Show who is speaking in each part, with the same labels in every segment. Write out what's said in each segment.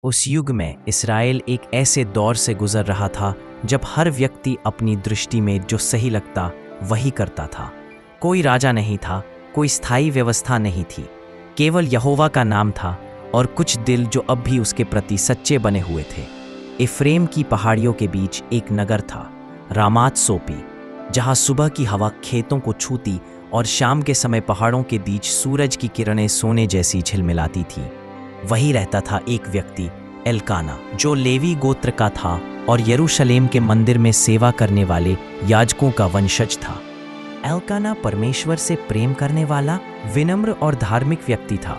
Speaker 1: उस युग में इस्राएल एक ऐसे दौर से गुजर रहा था जब हर व्यक्ति अपनी दृष्टि में जो सही लगता वही करता था। कोई राजा नहीं था, कोई स्थायी व्यवस्था नहीं थी, केवल यहोवा का नाम था और कुछ दिल जो अब भी उसके प्रति सच्चे बने हुए थे। एफ्रेम की पहाड़ियों के बीच एक नगर था, रामात सोपी, जहाँ सुबह की हवा खेतों को छूती और शाम के समय पहाड़ों के बीच सूरज की किरणें सोने जैसी झिलमिलाती थी। वही रहता था एक व्यक्ति, एल्काना, जो लेवी गोत्र का था और यरूशलेम के मंदिर में सेवा करने वाले याजकों का वंशज था। एल्काना परमेश्वर से प्रेम करने वाला, विनम्र और धार्मिक व्यक्ति था।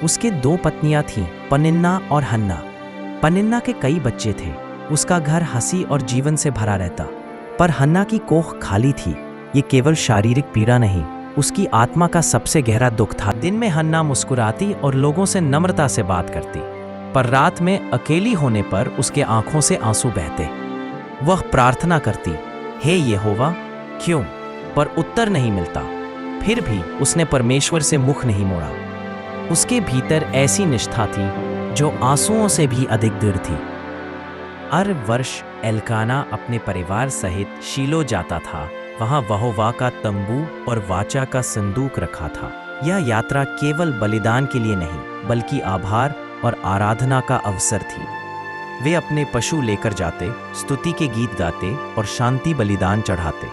Speaker 1: उसके 2 पत्नियां थीं, पनिन्ना और हन्ना। पनिन्ना के कई बच्चे थे, उसका घर हंसी और जीवन से भरा रहता, पर हन्ना की कोख खाली थी। ये केवल शारीरिक पीड़ा नहीं, उसकी आत्मा का सबसे गहरा दुख था। दिन में हन्ना मुस्कुराती और लोगों से नम्रता से बात करती, पर रात में अकेली होने पर उसके आंखों से आंसू बहते। वह प्रार्थना करती, हे यहोवा, क्यों? पर उत्तर नहीं मिलता। फिर भी उसने परमेश्वर से मुख नहीं मोड़ा। उसके भीतर ऐसी निष्ठा थी जो आंसुओं से भी अधिक दृढ़ थी। हर वर्ष एल्काना अपने परिवार सहित शीलो जाता था। वहां यहोवा का तंबू और वाचा का संदूक रखा था। यह यात्रा केवल बलिदान के लिए नहीं, बल्कि आभार और आराधना का अवसर थी। वे अपने पशु लेकर जाते, स्तुति के गीत गाते और शांति बलिदान चढ़ाते।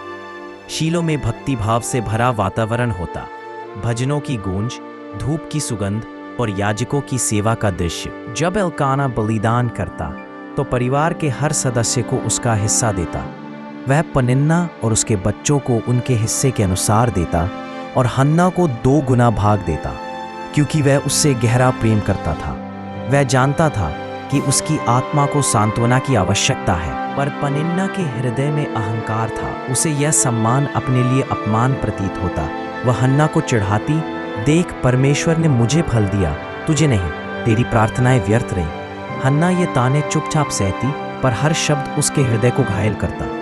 Speaker 1: शीलो में भक्ति भाव से भरा वातावरण होता, भजनों की गूंज, धूप की सुगंध और याजकों की सेवा का दृश्य। जब एल्काना बलिदान करता तो परिवार के हर सदस्य को उसका हिस्सा देता। वह पनिन्ना और उसके बच्चों को उनके हिस्से के अनुसार देता और हन्ना को 2 गुना भाग देता, क्योंकि वह उससे गहरा प्रेम करता था। वह जानता था कि उसकी आत्मा को सांत्वना की आवश्यकता है, पर पनिन्ना के हृदय में अहंकार था। उसे यह सम्मान अपने लिए अपमान प्रतीत होता। वह हन्ना को चिढ़ाती, देख, परमेश्वर ने मुझे फल दिया, तुझे नहीं, तेरी प्रार्थनाएं व्यर्थ रही। हन्ना ये ताने चुपचाप सहती, पर हर शब्द उसके हृदय को घायल करता।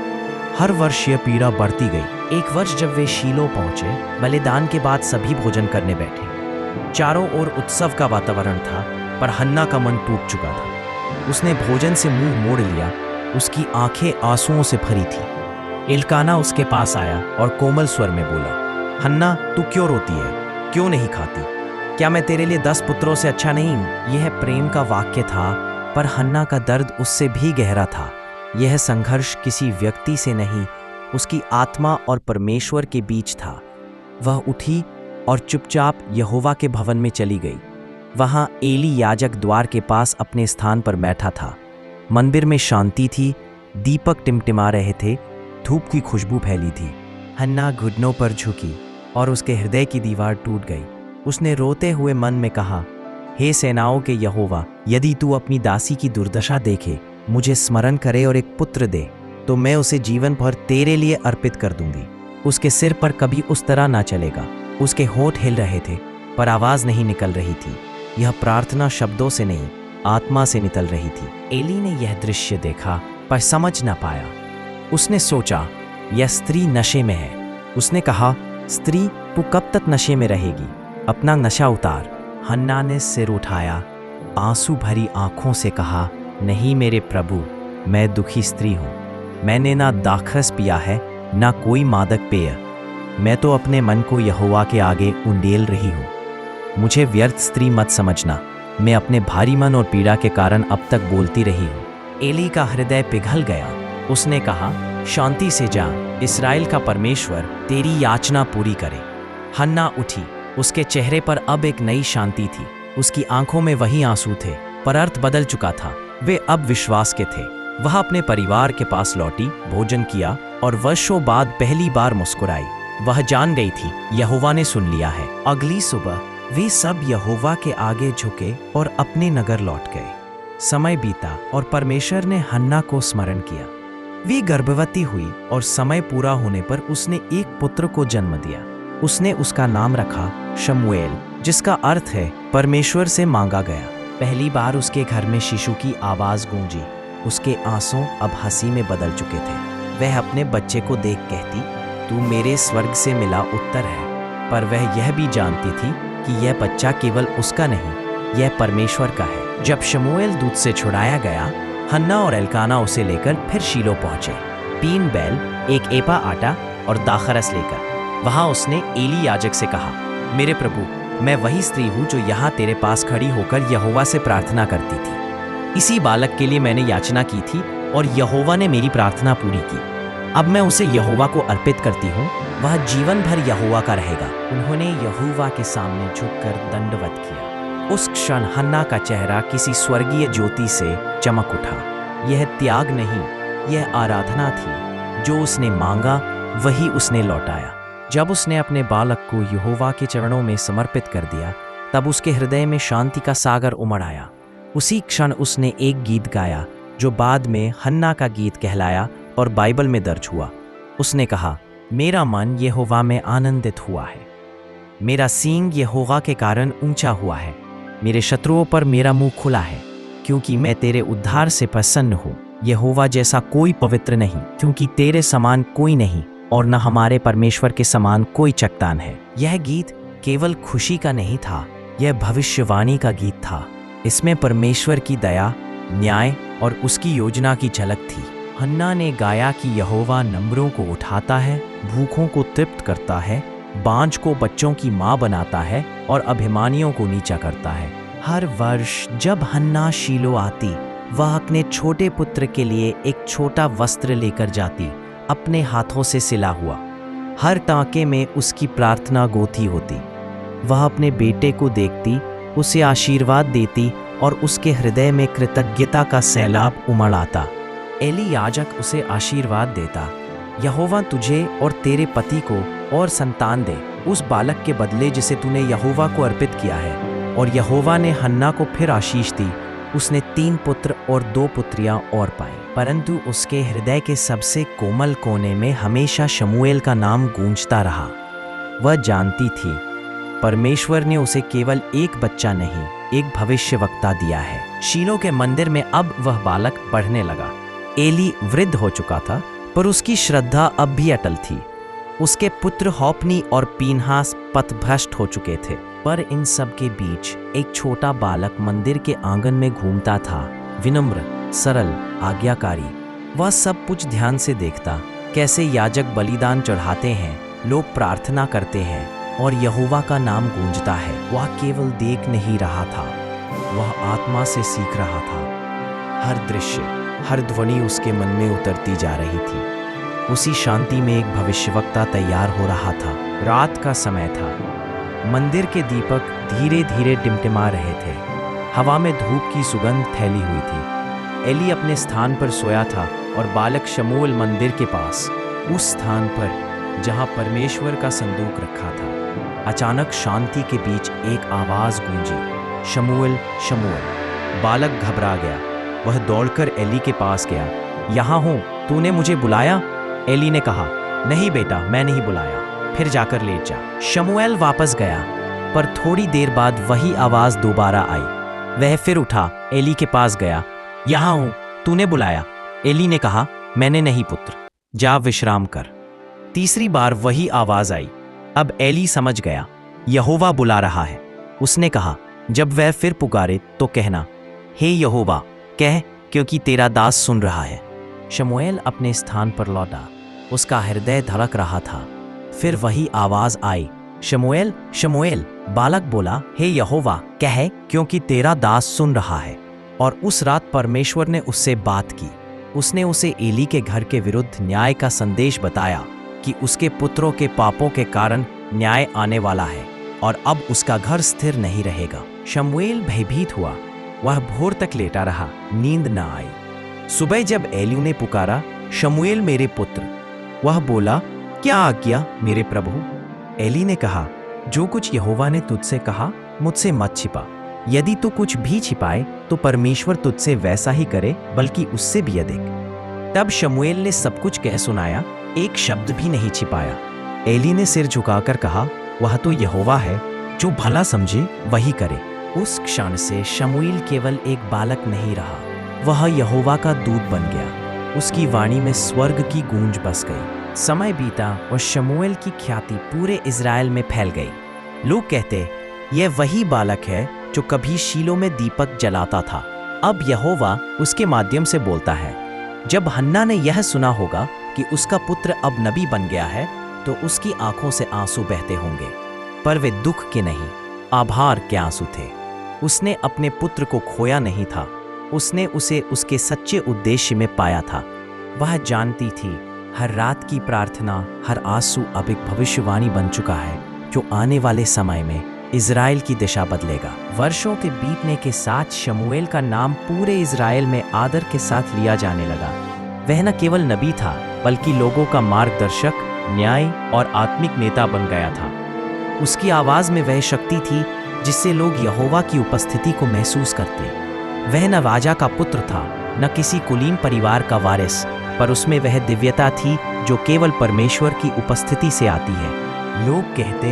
Speaker 1: हर वर्ष यह पीड़ा बढ़ती गई। एक वर्ष जब वे शीलो पहुंचे, बलिदान के बाद सभी भोजन करने बैठे। चारों ओर उत्सव का वातावरण था, पर हन्ना का मन टूट चुका था। उसने भोजन से मुंह मोड़ लिया, उसकी आंखें आंसुओं से भरी थी। एल्काना उसके पास आया और कोमल स्वर में बोला, हन्ना, तू क्यों रोती है? क्यों नहीं खाती? क्या मैं तेरे लिए 10 पुत्रों से अच्छा नहीं हूं? यह प्रेम का वाक्य था, पर हन्ना का दर्द उससे भी गहरा था। यह संघर्ष किसी व्यक्ति से नहीं, उसकी आत्मा और परमेश्वर के बीच था। वह उठी और चुपचाप यहोवा के भवन में चली गई। वहां एली याजक द्वार के पास अपने स्थान पर बैठा था। मंदिर में शांति थी, दीपक टिमटिमा रहे थे, धूप की खुशबू फैली थी। हन्ना घुटनों पर झुकी और उसके हृदय की दीवार टूट गई। उसने रोते हुए मन में कहा, हे सेनाओं के यहोवा, यदि तू अपनी दासी की दुर्दशा देखे, मुझे स्मरण करे और एक पुत्र दे, तो मैं उसे जीवन भर तेरे लिए अर्पित कर दूंगी। उसके सिर पर कभी उस तरह ना चलेगा। उसके होंठ हिल रहे थे, पर आवाज नहीं निकल रही थी। यह प्रार्थना शब्दों से नहीं, आत्मा से निकल रही थी। एली ने यह दृश्य देखा, पर समझ न पाया। उसने सोचा, यह स्त्री नशे में है। उसने कहा, स्त्री, तू कब तक नशे में रहेगी? अपना नशा उतार। हन्ना ने सिर उठाया, आंसू भरी आंखों से कहा, नहीं मेरे प्रभु, मैं दुखी स्त्री हूँ। मैंने ना दाखरस पिया है, ना कोई मादक पेय। मैं तो अपने मन को यहोवा के आगे उंडेल रही हूँ। मुझे व्यर्थ स्त्री मत समझना। मैं अपने भारी मन और पीड़ा के कारण अब तक बोलती रही हूँ। एली का हृदय पिघल गया। उसने कहा, शांति से जा, इस्राएल का परमेश्वर तेरी याचना पूरी करे। हन्ना उठी। उसके चेहरे पर अब एक नई शांति थी। उसकी आंखों में वही आंसू थे, पर अर्थ बदल चुका था। वे अब विश्वास के थे। वह अपने परिवार के पास लौटी, भोजन किया और वर्षों बाद पहली बार मुस्कुराई। वह जान गई थी, यहोवा ने सुन लिया है। अगली सुबह वे सब यहोवा के आगे झुके और अपने नगर लौट गए। समय बीता और परमेश्वर ने हन्ना को स्मरण किया। वे गर्भवती हुई और समय पूरा होने पर उसने एक पुत्र को जन्म दिया। उसने उसका नाम रखा शमूएल, जिसका अर्थ है परमेश्वर से मांगा गया। पहली बार उसके घर में शिशु की आवाज गूंजी। उसके आंसू अब हंसी में बदल चुके थे। वह अपने बच्चे को देख कहती, तू मेरे स्वर्ग से मिला उत्तर है। पर वह यह भी जानती थी कि यह बच्चा केवल उसका नहीं, यह परमेश्वर का है, जब शमूएल दूत से छुड़ाया गया, हन्ना और एल्काना उसे लेकर फिर शीलो पहुंचे, 3 बैल, 1 एपा आटा और दाखरस लेकर। वहां उसने एली याजक से कहा, मेरे प्रभु, मैं वही स्त्री हूँ जो यहाँ तेरे पास खड़ी होकर यहोवा से प्रार्थना करती थी। इसी बालक के लिए मैंने याचना की थी और यहोवा ने मेरी प्रार्थना पूरी की। अब मैं उसे यहोवा को अर्पित करती हूँ, वह जीवन भर यहोवा का रहेगा। उन्होंने यहोवा के सामने झुककर दंडवत किया। उस क्षण हन्ना का चेहरा किसी स्वर्गीय ज्योति से चमक उठा। यह त्याग नहीं, यह आराधना थी। जो उसने मांगा वही उसने लौटाया। जब उसने अपने बालक को यहोवा के चरणों में समर्पित कर दिया, तब उसके हृदय में शांति का सागर उमड़ आया। उसी क्षण उसने एक गीत गाया जो बाद में हन्ना का गीत कहलाया और बाइबल में दर्ज हुआ। उसने कहा, मेरा मन यहोवा में आनंदित हुआ है, मेरा सींग यहोवा के कारण ऊंचा हुआ है। मेरे शत्रुओं पर मेरा मुंह खुला है, क्योंकि मैं तेरे उद्धार से प्रसन्न हूँ। यहोवा जैसा कोई पवित्र नहीं, क्योंकि तेरे समान कोई नहीं और न हमारे परमेश्वर के समान कोई चट्टान है। यह गीत केवल खुशी का नहीं था, यह भविष्यवाणी का गीत था। इसमें परमेश्वर की दया, न्याय और उसकी योजना की झलक थी। हन्ना ने गाया कि यहोवा नम्रों को उठाता है, भूखों को तृप्त करता है, बांझ को बच्चों की माँ बनाता है और अभिमानियों को नीचा करता है। हर वर्ष जब हन्ना शीलो आती, वह अपने छोटे पुत्र के लिए एक छोटा वस्त्र लेकर जाती, अपने हाथों से सिला हुआ। हर टाँके में उसकी प्रार्थना गोथी होती। वह अपने बेटे को देखती, उसे आशीर्वाद देती और उसके हृदय में कृतज्ञता का सैलाब उमड़ आता। एली याजक उसे आशीर्वाद देता, यहोवा तुझे और तेरे पति को और संतान दे उस बालक के बदले जिसे तूने यहोवा को अर्पित किया है। और यहोवा ने हन्ना को फिर आशीष दी। उसने 3 पुत्र और 2 पुत्रियां और पाई, परंतु उसके हृदय के सबसे कोमल कोने में हमेशा शमूएल का नाम गूंजता रहा। वह जानती थी परमेश्वर ने उसे केवल एक बच्चा नहीं, एक भविष्यवक्ता दिया है। शीलो के मंदिर में अब वह बालक बढ़ने लगा। एली वृद्ध हो चुका था, पर उसकी श्रद्धा अब भी अटल थी। उसके पुत्र होप्नी और पीनहास पथभ्रष्ट हो चुके थे, पर इन सब के बीच एक छोटा बालक मंदिर के आंगन में घूमता था, विनम्र, सरल, आज्ञाकारी। वह सब कुछ ध्यान से देखता, कैसे याजक बलिदान चढ़ाते हैं, लोग प्रार्थना करते हैं और यहोवा का नाम गूंजता है। वह केवल देख नहीं रहा था, वह आत्मा से सीख रहा था। हर दृश्य, हर ध्वनि उसके मन में उतरती जा रही थी। उसी शांति में एक भविष्यवक्ता तैयार हो रहा था। रात का समय था। मंदिर के दीपक धीरे धीरे टिमटिमा रहे थे। हवा में धूप की सुगंध फैली हुई थी। एली अपने स्थान पर सोया था और बालक शमूएल मंदिर के पास, उस स्थान पर जहां परमेश्वर का संदूक रखा था। अचानक शांति के बीच एक आवाज गूंजी, शमूएल, शमूएल। बालक घबरा गया। वह दौड़कर एली के पास गया। यहाँ हूँ, तूने मुझे बुलाया? एली ने कहा, नहीं बेटा, मैं नहीं बुलाया, फिर जाकर लेट जा। शमूएल वापस गया, पर थोड़ी देर बाद वही आवाज दोबारा आई। वह फिर उठा, एली के पास गया। यहाँ हूँ, तूने बुलाया? एली ने कहा, मैंने नहीं पुत्र, जा विश्राम कर। तीसरी बार वही आवाज आई। अब एली समझ गया, यहोवा बुला रहा है। उसने कहा, जब वह फिर पुकारे तो कहना, हे यहोवा, कह, क्योंकि तेरा दास सुन रहा है। शमूएल अपने स्थान पर लौटा। उसका हृदय धड़क रहा था। फिर वही आवाज आई, शमूएल, शमूएल। बालक बोला, हे यहोवा, कह, क्योंकि तेरा दास सुन रहा है। और उस रात परमेश्वर ने उससे बात की। उसने उसे एली के घर के विरुद्ध न्याय का संदेश बताया कि उसके पुत्रों के पापों के कारण न्याय आने वाला है और अब उसका घर स्थिर नहीं रहेगा। शमूएल भयभीत हुआ। वह भोर तक लेटा रहा, नींद न आई। सुबह जब एली ने पुकारा, शमूएल मेरे पुत्र, वह बोला, क्या आज्ञा मेरे प्रभु? एली ने कहा, जो कुछ यहोवा ने तुझसे कहा मुझसे मत छिपा। यदि तू कुछ भी छिपाए तो परमेश्वर तुझसे वैसा ही करे, बल्कि उससे भी अधिक। तब शमूएल ने सब कुछ कह सुनाया, एक शब्द भी नहीं छिपाया। एली ने सिर झुकाकर कहा, वह तो यहोवा है, जो भला समझे वही करे। उस क्षण से शमूएल केवल एक बालक नहीं रहा, वह यहोवा का दूत बन गया। उसकी वाणी में स्वर्ग की गूंज बस गई। समय बीता और शमूएल की ख्याति पूरे इज़राइल में फैल गई। लोग कहते, यह वही बालक है जो कभी शीलो में दीपक जलाता था। अब यहोवा उसके माध्यम से बोलता है। जब हन्ना ने यह सुना होगा कि उसका पुत्र अब नबी बन गया है, तो उसकी आंखों से आंसू बहते होंगे, पर वे दुख के नहीं, आभार के आंसू थे। उसने अपने पुत्र को खोया नहीं था, उसने उसे उसके सच्चे उद्देश्य में पाया था। वह जानती थी हर रात की प्रार्थना, हर आंसू अब एक भविष्यवाणी बन चुका है, जो आने वाले समय में इज़राइल की दिशा बदलेगा। वर्षों के बीतने के साथ शमूएल का नाम पूरे इज़राइल में आदर के साथ लिया जाने लगा। वह न केवल नबी था, बल्कि लोगों का मार्गदर्शक, न्याय और आत्मिक नेता बन गया था। उसकी आवाज़ में वह शक्ति थी जिससे लोग यहोवा की उपस्थिति को महसूस करते। वह न राजा का पुत्र था, न किसी कुलीन परिवार का वारिस, पर उसमें वह दिव्यता थी जो केवल परमेश्वर की उपस्थिति से आती है। लोग कहते,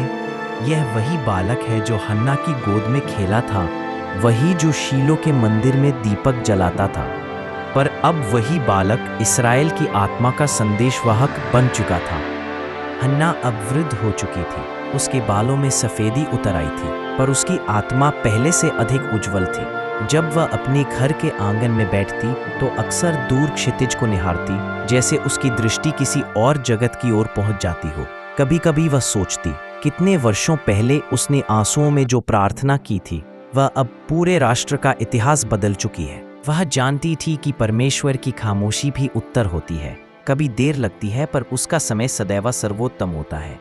Speaker 1: यह वही बालक है जो हन्ना की गोद में खेला था, वही जो शीलो के मंदिर में दीपक जलाता था। पर अब वही बालक इस्राएल की आत्मा का संदेशवाहक बन चुका था। हन्ना अब वृद्ध हो चुकी थी, उसके बालों में सफ़ेदी उतर आई थी, पर उसकी आत्मा पहले से अधिक उज्जवल थी। जब वह अपने घर के आंगन में बैठती तो अक्सर दूर क्षितिज को निहारती, जैसे उसकी दृष्टि किसी और जगत की ओर पहुंच जाती हो। कभी कभी वह सोचती, कितने वर्षों पहले उसने आंसुओं में जो प्रार्थना की थी, वह अब पूरे राष्ट्र का इतिहास बदल चुकी है। वह जानती थी कि परमेश्वर की खामोशी भी उत्तर होती है। कभी देर लगती है, पर उसका समय सदैव सर्वोत्तम होता है।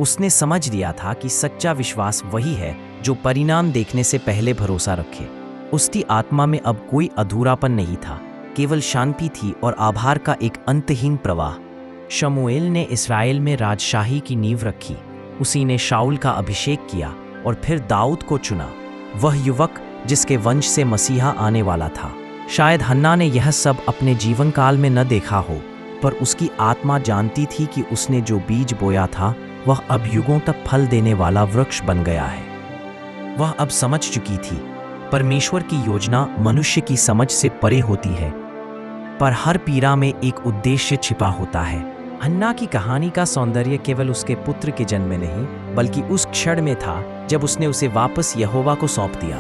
Speaker 1: उसने समझ लिया था कि सच्चा विश्वास वही है जो परिणाम देखने से पहले भरोसा रखे। उसकी आत्मा में अब कोई अधूरापन नहीं था, केवल शांति थी और आभार का एक अंतहीन प्रवाह। शमूएल ने इस्राएल में राजशाही की नींव रखी। उसी ने शाऊल का अभिषेक किया और फिर दाऊद को चुना, वह युवक जिसके वंश से मसीहा आने वाला था। शायद हन्ना ने यह सब अपने जीवन काल में न देखा हो, पर उसकी आत्मा जानती थी कि उसने जो बीज बोया था वह अब युगों तक फल देने वाला वृक्ष बन गया है। वह अब समझ चुकी थी, परमेश्वर की योजना मनुष्य की समझ से परे होती है, पर हर पीड़ा में एक उद्देश्य छिपा होता है। हन्ना की कहानी का सौंदर्य केवल उसके पुत्र के जन्म में नहीं, बल्कि उस क्षण में था जब उसने उसे वापस यहोवा को सौंप दिया।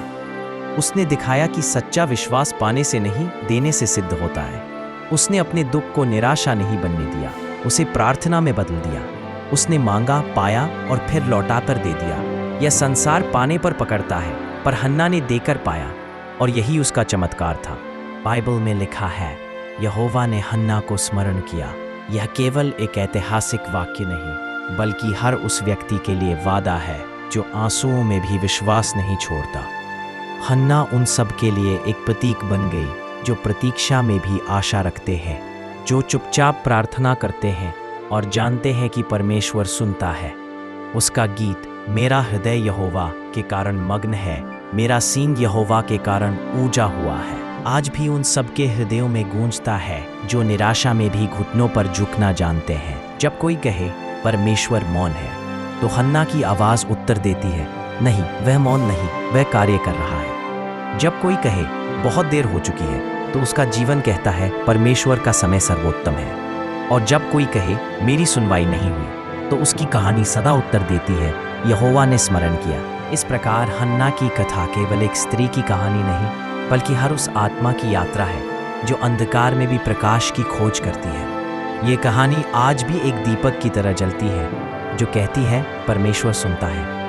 Speaker 1: उसने दिखाया कि सच्चा विश्वास पाने से नहीं, देने से सिद्ध होता है। उसने अपने दुख को निराशा नहीं बनने दिया, उसे प्रार्थना में बदल दिया। उसने मांगा, पाया और फिर लौटाकर दे दिया। यह संसार पाने पर पकड़ता है, पर हन्ना ने देकर पाया, और यही उसका चमत्कार था। बाइबल में लिखा है, यहोवा ने हन्ना को स्मरण किया। यह केवल एक ऐतिहासिक वाक्य नहीं, बल्कि हर उस व्यक्ति के लिए वादा है जो आंसुओं में भी विश्वास नहीं छोड़ता। हन्ना उन सब के लिए एक प्रतीक बन गई जो प्रतीक्षा में भी आशा रखते हैं, जो चुपचाप प्रार्थना करते हैं और जानते हैं कि परमेश्वर सुनता है। उसका गीत, मेरा हृदय यहोवा के कारण मग्न है, मेरा सींग यहोवा के कारण ऊंचा हुआ है, आज भी उन सबके हृदयों में गूंजता है जो निराशा में भी घुटनों पर झुकना जानते हैं। जब कोई कहे परमेश्वर मौन है, तो हन्ना की आवाज़ उत्तर देती है, नहीं, वह मौन नहीं, वह कार्य कर रहा है। जब कोई कहे बहुत देर हो चुकी है, तो उसका जीवन कहता है परमेश्वर का समय सर्वोत्तम है। और जब कोई कहे मेरी सुनवाई नहीं हुई, तो उसकी कहानी सदा उत्तर देती है, यहोवा ने स्मरण किया। इस प्रकार हन्ना की कथा केवल एक स्त्री की कहानी नहीं, बल्कि हर उस आत्मा की यात्रा है जो अंधकार में भी प्रकाश की खोज करती है। ये कहानी आज भी एक दीपक की तरह जलती है, जो कहती है परमेश्वर सुनता है।